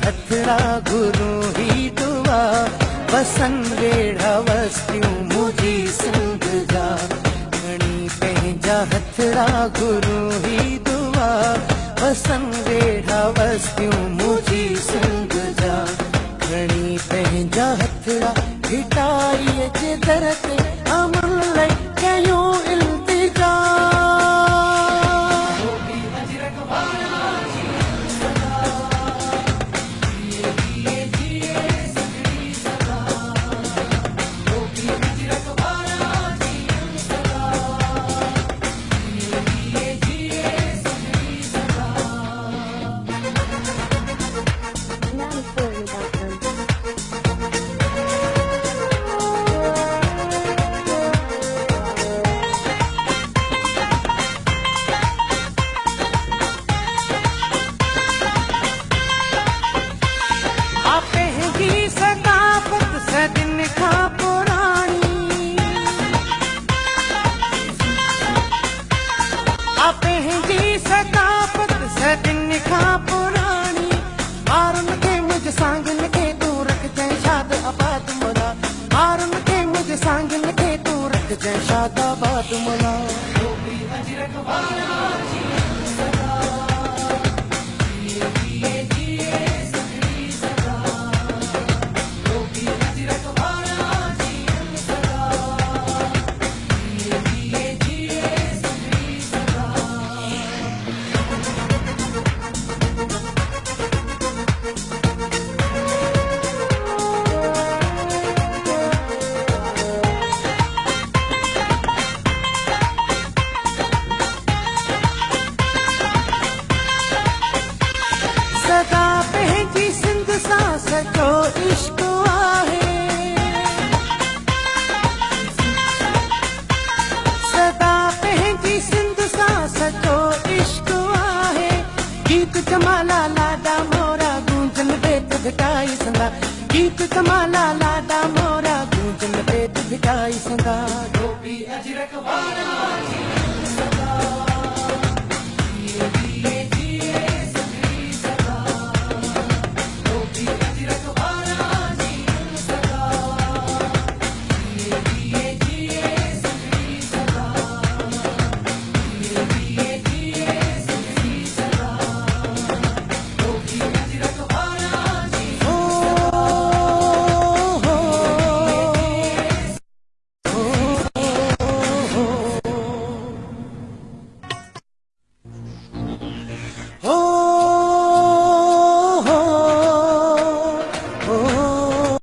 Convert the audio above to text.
हथड़ा गुरु ही दुआ वसन वेड़ा वस्तियों मुझी सिंध जा घणी पंहिंजा हथड़ा गुरु ही दुआ वसन वेड़ा वस्तियों मुझी सिंध जा घणी पंहिंजा हथड़ा हिटाई जे दर ते अमन लई कयूं इल्तिजा शादाबाद मना सदा पंहिंजी सिंध सां सचो इश्क आहे सदा पंहिंजी सिंध सां सचो इश्क आहे गीत जमाला लाडा मोरा गूंजन बेत भिटाई संगा गीत जमाला लाडा मोरा गूंजन बेत भिटाई संगा